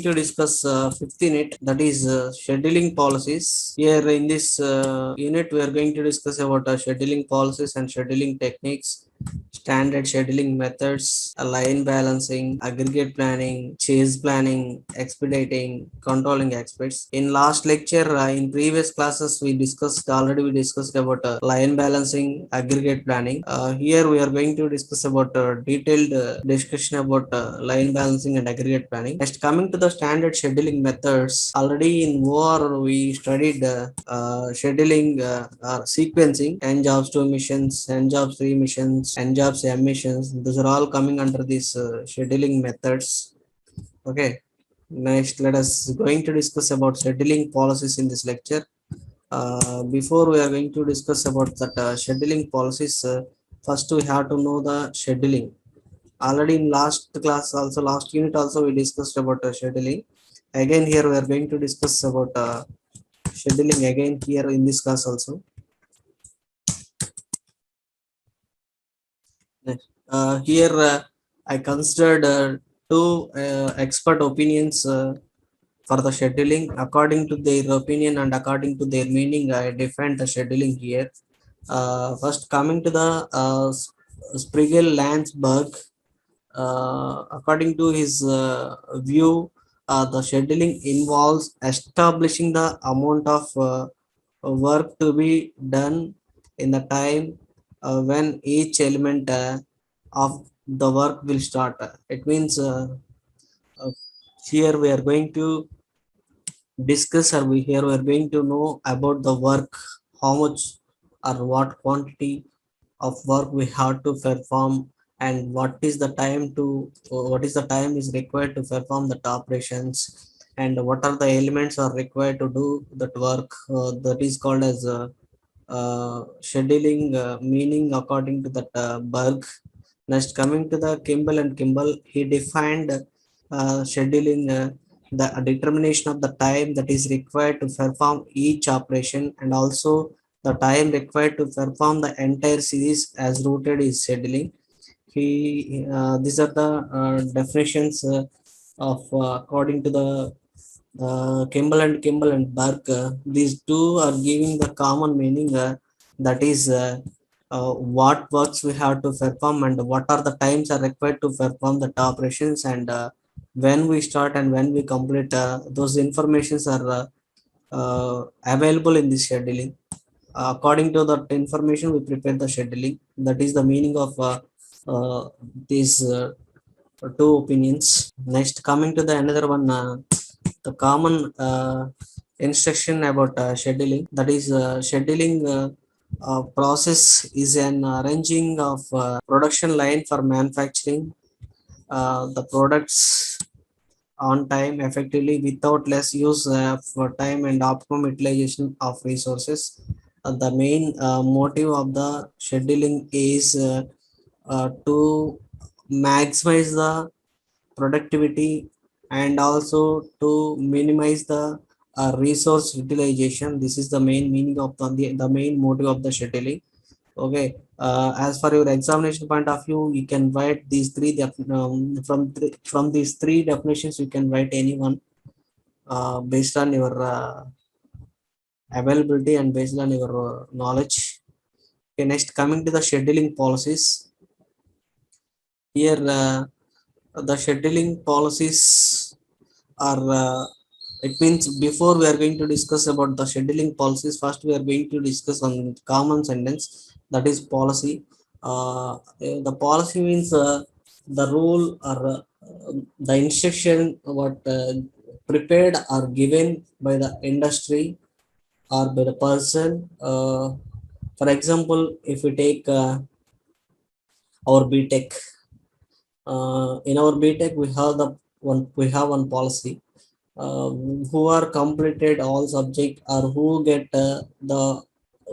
to discuss fifth unit, that is scheduling policies. Here in this unit, we are going to discuss about scheduling policies and scheduling techniques, standard scheduling methods, line balancing, aggregate planning, chase planning, expediting, controlling aspects. In last lecture, in previous classes, we discussed about line balancing, aggregate planning. Here we are going to discuss about detailed discussion about line balancing and aggregate planning. Next, coming to the standard scheduling methods, already in OR we studied scheduling sequencing, n jobs 2 missions, n jobs 3 missions, n jobs m missions. Those are all coming under these scheduling methods. Okay. Next, let us going to discuss about scheduling policies in this lecture. Before we are going to discuss about that scheduling policies, first we have to know the scheduling. Already in last class, also last unit, also we discussed about scheduling. Again, here we are going to discuss about scheduling again here in this class also. Here I considered two expert opinions for the scheduling. According to their opinion and according to their meaning, I defined the scheduling here. First, coming to the Sprigel Landsberg, according to his view, the scheduling involves establishing the amount of work to be done in the time when each element of the work will start. It means uh, here we are going to discuss, or here we are going to know about the work, how much or what quantity of work we have to perform, and what is the time is required to perform that operations, and what are the elements are required to do that work. That is called as scheduling meaning according to that Berg. Next, coming to the Kimball and Kimball, he defined scheduling the determination of the time that is required to perform each operation, and also the time required to perform the entire series as rooted is scheduling. These are the definitions of according to the Kimball and Burke. These two are giving the common meaning, that is what works we have to perform and what are the times are required to perform the operations, and when we start and when we complete. Those informations are available in this scheduling. According to that information, we prepare the scheduling. That is the meaning of these two opinions. Next, coming to the another one, the common instruction about scheduling. That is scheduling process is an arranging of production line for manufacturing the products on time effectively without less use for time and optimum utilization of resources. The main motive of the scheduling is to maximize the productivity and also to minimize the resource utilization. This is the main meaning of the main motive of the scheduling. Okay, as for your examination point of view, you can write these from these three definitions. You can write any one based on your availability and based on your knowledge. Okay, next, coming to the scheduling policies. Here, the scheduling policies are. It means before we are going to discuss about the scheduling policies, first we are going to discuss on common sentence, that is policy. The policy means the rule or the instruction what prepared or given by the industry or by the person. For example, if we take our BTech, in our BTech we have one policy. Who are completed all subject or who get the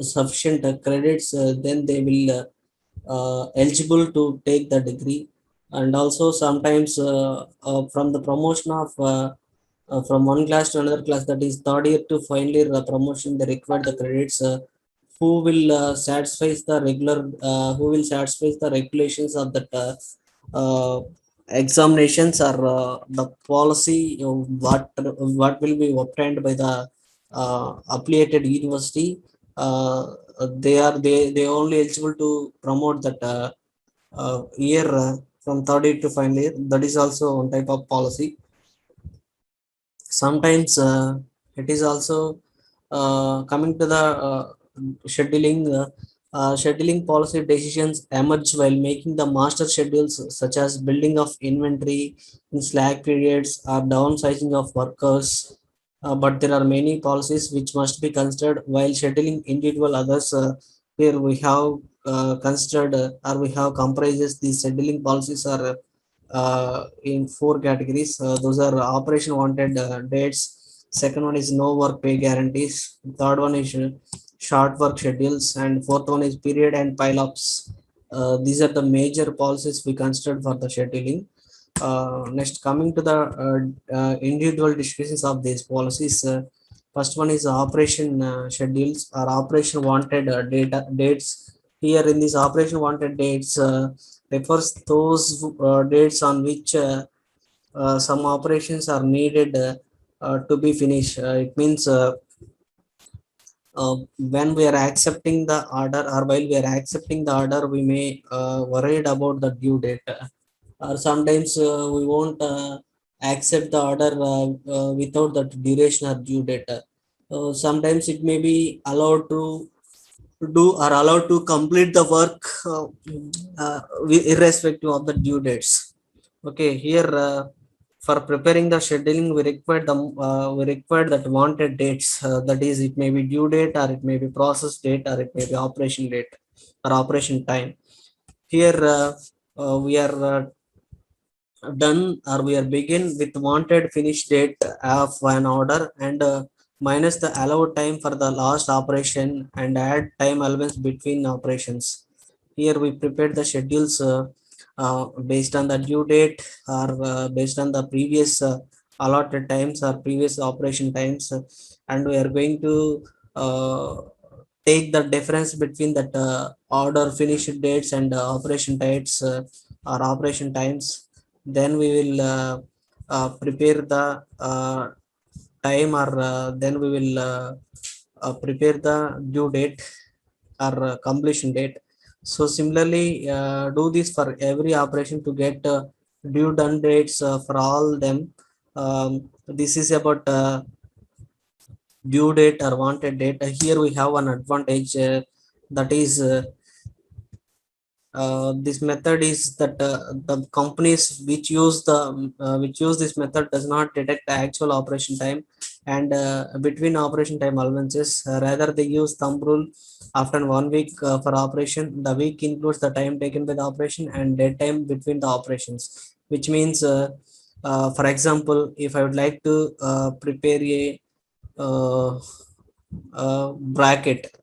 sufficient credits, then they will eligible to take the degree. And also sometimes from the promotion of from one class to another class, that is third year to final year promotion, they require the credits. Who will satisfy the regulations of that uh, examinations are the policy of what will be obtained by the affiliated university. They only eligible to promote that year from third year to final year. That is also one type of policy. Sometimes it is also coming to the scheduling. Scheduling policy decisions emerge while making the master schedules, such as building of inventory in slack periods or downsizing of workers. But there are many policies which must be considered while scheduling individual others. Here we have considered or we have comprises these scheduling policies are in four categories. Those are operation wanted dates. Second one is no work pay guarantees. Third one is short work schedules, and fourth one is period and pile-ups. These are the major policies we considered for the scheduling. Next, coming to the individual discussions of these policies. First one is operation schedules or operation wanted data dates. Here in this operation wanted dates refers those dates on which some operations are needed to be finished. It means when we are accepting the order or while we are accepting the order, we may worried about the due date. Or sometimes we won't accept the order without the duration or due date. Sometimes it may be allowed to do or allowed to complete the work irrespective of the due dates. Okay, here for preparing the scheduling, we require that wanted dates. That is, it may be due date or it may be process date or it may be operation date or operation time. Here we are done or we are begin with wanted finish date of an order and minus the allowed time for the last operation and add time allowance between operations. Here we prepared the schedules based on the due date or based on the previous allotted times or previous operation times, and we are going to uh, take the difference between that order finish dates and operation dates or operation times. Then we will prepare the time or then we will prepare the due date or completion date. So similarly, do this for every operation to get due done dates for all them. This is about due date or wanted date. Here we have an advantage that is this method is that the companies which use this method does not detect the actual operation time and between operation time allowances. Rather, they use thumb rule. After 1 week for operation, the week includes the time taken by the operation and dead time between the operations, which means for example, if I would like to prepare a uh, bracket,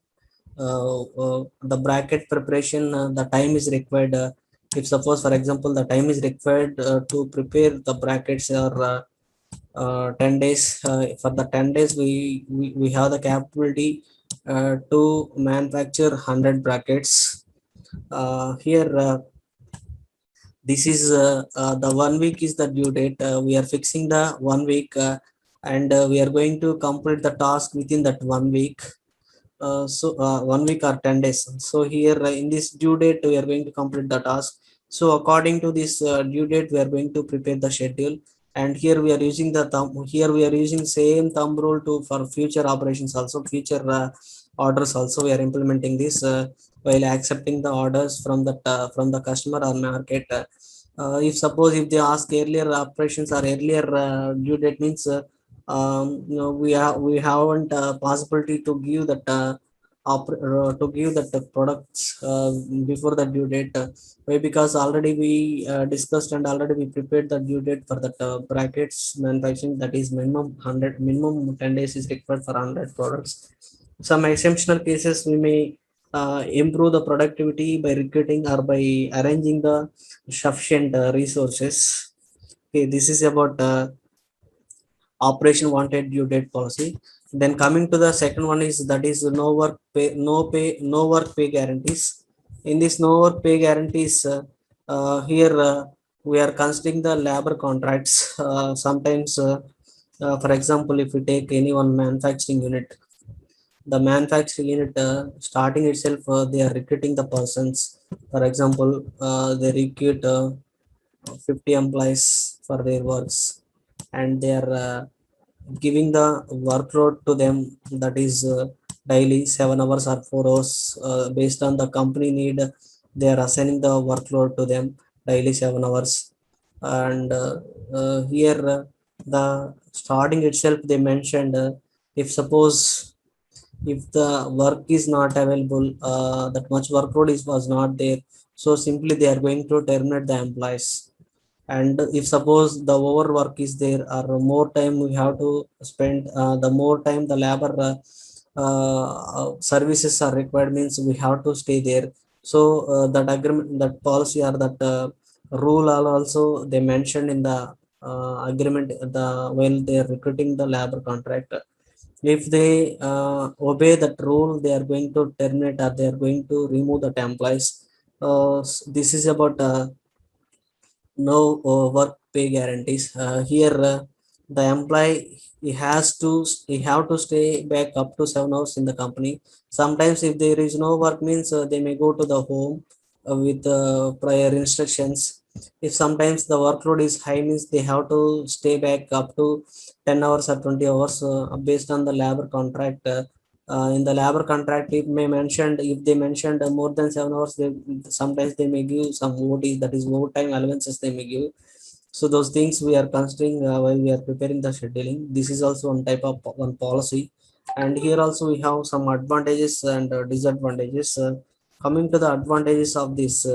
the bracket preparation, the time is required. If suppose for example the time is required to prepare the brackets or 10 days, for the 10 days we have the capability to manufacture 100 brackets. Here this is the 1 week is the due date. We are fixing the 1 week and we are going to complete the task within that 1 week. 1 week or 10 days. So here in this due date we are going to complete the task. So according to this due date we are going to prepare the schedule, and here we are using the thumb, here we are using same thumb rule to for future operations also, future orders also we are implementing this while accepting the orders from the customer or market. If suppose if they ask earlier operations or earlier due date means we haven't possibility to give that to give that products before the due date. Why? Because already we discussed and already we prepared the due date for that brackets manufacturing, that is minimum 100, minimum 10 days is required for 100 products. Some exceptional cases we may improve the productivity by recruiting or by arranging the sufficient resources. Okay, this is about operation wanted due date policy. Then coming to the second one is that is no work pay guarantees. In this no work pay guarantees, here we are considering the labor contracts. Sometimes, for example, if we take any one manufacturing unit, the manufacturing unit starting itself, they are recruiting the persons. For example, they recruit 50 employees for their works, and they are giving the workload to them, that is daily 7 hours or 4 hours, based on the company need. They are assigning the workload to them daily 7 hours. And here, the starting itself they mentioned, if suppose if the work is not available, that much workload is was not there, so simply they are going to terminate the employees. And if suppose the overwork is there, or more time we have to spend, the more time the labor services are required, means we have to stay there. So that agreement, that policy, or that rule are also they mentioned in the agreement, the while they are recruiting the labor contract. If they obey that rule, they are going to terminate, or they are going to remove the employees. This is about no work pay guarantees. Here, the employee, he have to stay back up to 7 hours in the company. Sometimes if there is no work, means they may go to the home with prior instructions. If sometimes the workload is high, means they have to stay back up to 10 hours or 20 hours, based on the labor contract. In the labor contract, it may mentioned, if they mentioned more than 7 hours, they sometimes they may give some OT, that is overtime allowances they may give. So those things we are considering while we are preparing the scheduling. This is also one type of one policy. And here also we have some advantages and disadvantages. Coming to the advantages of this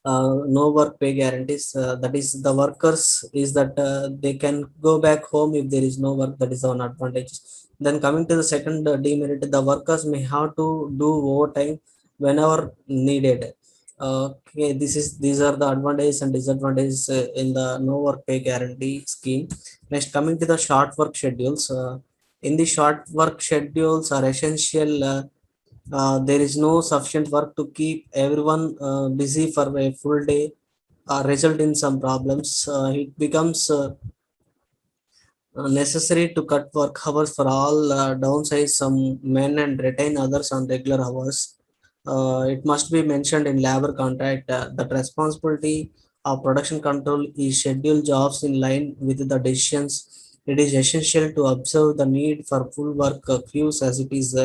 no work pay guarantees, that is the workers is that they can go back home if there is no work. That is one advantage. Then coming to the second demerit, the workers may have to do overtime whenever needed. Okay, these are the advantages and disadvantages in the no work pay guarantee scheme. Next, coming to the short work schedules, in the short work schedules are essential. There is no sufficient work to keep everyone busy for a full day, result in some problems. It becomes necessary to cut work hours for all, downsize some men and retain others on regular hours. It must be mentioned in labor contract that responsibility of production control is schedule jobs in line with the decisions. It is essential to observe the need for full work queues, as it is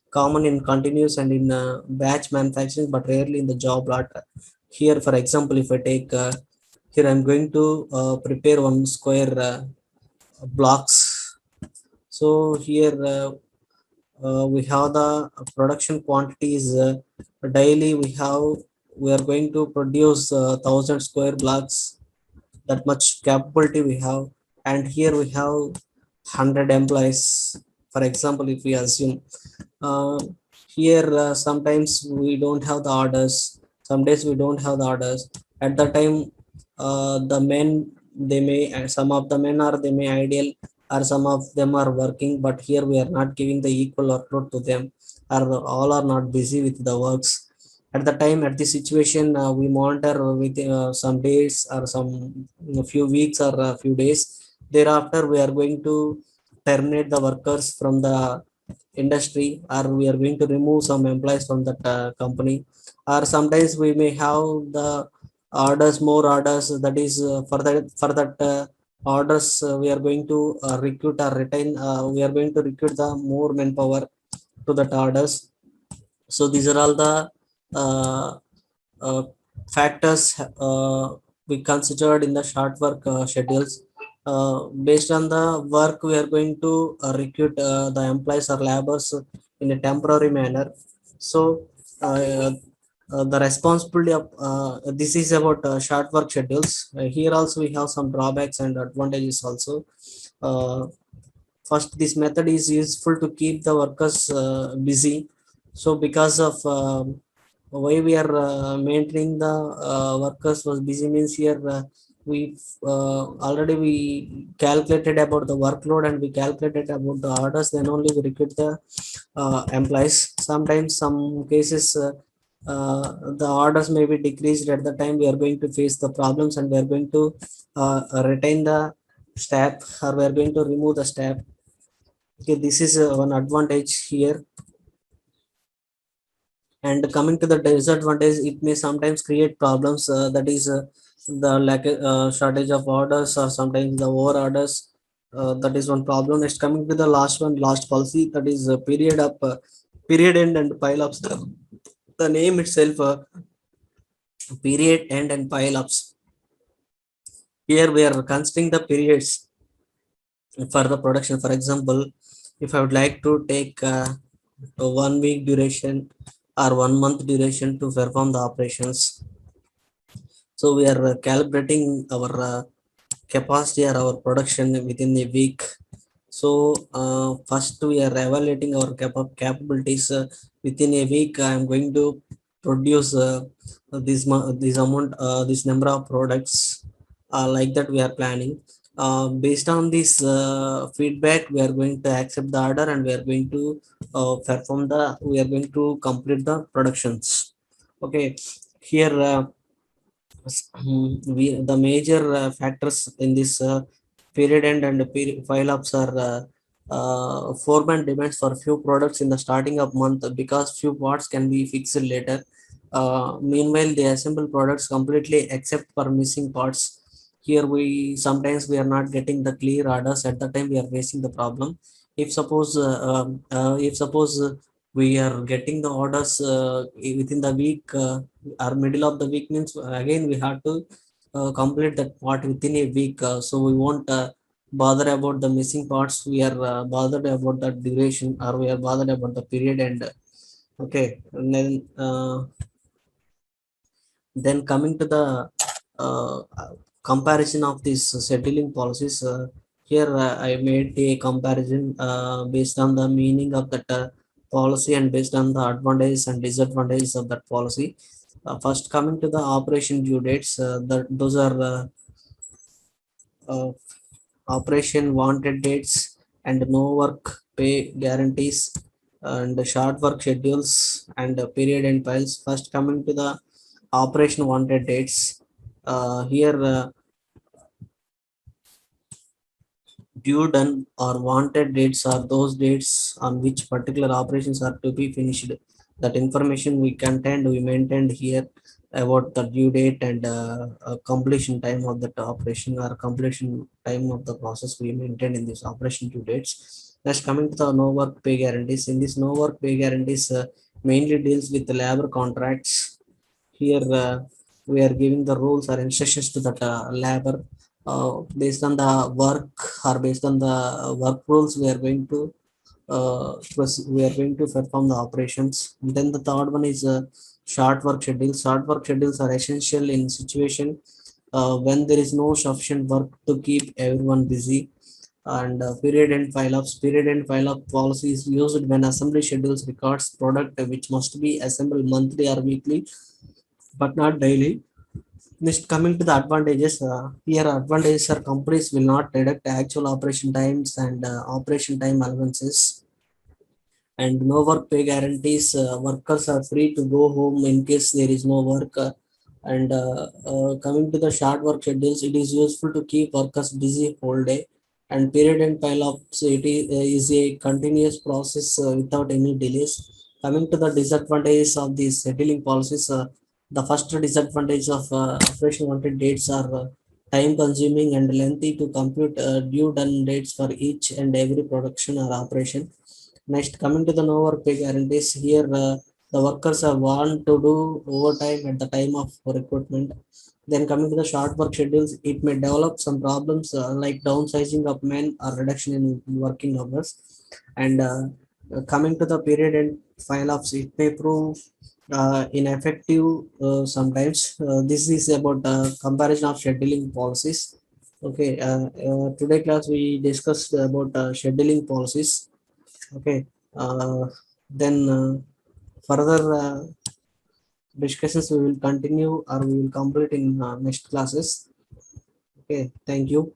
common in continuous and in batch manufacturing, but rarely in the job lot. Here, for example, if I take here, I'm going to prepare one square blocks. So here we have the production quantities daily. We are going to produce 1,000 square blocks. That much capability we have, and here we have 100 employees. For example, if we assume uh, here, sometimes we don't have the orders. Some days we don't have the orders. At the time, the men, they may, some of the men are they may ideal, or some of them are working. But here we are not giving the equal workload to them, or all are not busy with the works. At the time, at the situation, we monitor with some days or some few weeks or a few days. Thereafter, we are going to terminate the workers from the industry, or we are going to remove some employees from that company. Or sometimes we may have the orders, more orders, that is for that orders, we are going to recruit or retain, we are going to recruit the more manpower to that orders. So these are all the uh, uh, factors we considered in the short work schedules. Based on the work, we are going to recruit the employees or laborers in a temporary manner. So the responsibility of this is about short work schedules. Here also we have some drawbacks and advantages also. Uh, First, this method is useful to keep the workers busy. So because of why we are maintaining the workers was busy, means here we already we calculated about the workload, and we calculated about the orders, then only we recruit the employees. Sometimes some cases the orders may be decreased. At the time we are going to face the problems, and we are going to retain the step, or we are going to remove the step. Okay, this is one advantage here. And coming to the disadvantage, it may sometimes create problems, that is the lack shortage of orders, or sometimes the over orders. That is one problem. Next, coming to the last one, last policy, that is period end and pile ups. The name itself, period end and pile ups. Here we are considering the periods for the production. For example, if I would like to take a 1 week duration or 1 month duration to perform the operations, so we are calibrating our capacity or our production within a week. So first we are evaluating our capabilities. Within a week I am going to produce this amount, this number of products, like that we are planning. Based on this feedback, we are going to accept the order, and we are going to we are going to complete the productions. Okay, here the major factors in this period end and period file ups are foreman demands for few products in the starting of month, because few parts can be fixed later. Meanwhile, they assemble products completely except for missing parts. Here we sometimes we are not getting the clear orders. At the time we are facing the problem. If suppose we are getting the orders within the week, or middle of the week, means again we have to complete that part within a week. So we won't bother about the missing parts. We are bothered about the duration, or we are bothered about the period end. Okay, and then coming to the uh, comparison of these settling policies. Here I made a comparison based on the meaning of that policy, and based on the advantages and disadvantages of that policy. First, coming to the operation due dates, those are uh, operation wanted dates, and no work pay guarantees, and short work schedules, and period and files. First, coming to the operation wanted dates, here due done or wanted dates are those dates on which particular operations are to be finished. That information we contained, we maintained here about the due date and completion time of that operation, or completion time of the process we maintained in this operation due dates. Next, coming to the no work pay guarantees. In this no work pay guarantees mainly deals with the labor contracts. Here we are giving the rules or instructions to that labor, based on the work, or based on the work rules, we are going to we are going to perform the operations. And then the third one is short work schedules. Short work schedules are essential in situation when there is no sufficient work to keep everyone busy. And period end file ups. Period end file up policy is used when assembly schedules records product which must be assembled monthly or weekly, but not daily. Next, coming to the advantages, here advantages are companies will not deduct actual operation times and operation time allowances, and no work pay guarantees. Workers are free to go home in case there is no work. And coming to the short work schedules, it is useful to keep workers busy whole day. And period and pile ups, is a continuous process without any delays. Coming to the disadvantages of these settling policies, the first disadvantage of operation wanted dates are time consuming and lengthy to compute due done dates for each and every production or operation. Next, coming to the no work pay guarantees, here the workers are want to do overtime at the time of recruitment. Then coming to the short work schedules, it may develop some problems like downsizing of men or reduction in working hours. And coming to the period and file ups, it may prove ineffective sometimes. This is about comparison of scheduling policies. Okay, today class we discussed about scheduling policies. Okay, then further discussions we will continue, or we will complete in next classes. Okay, thank you.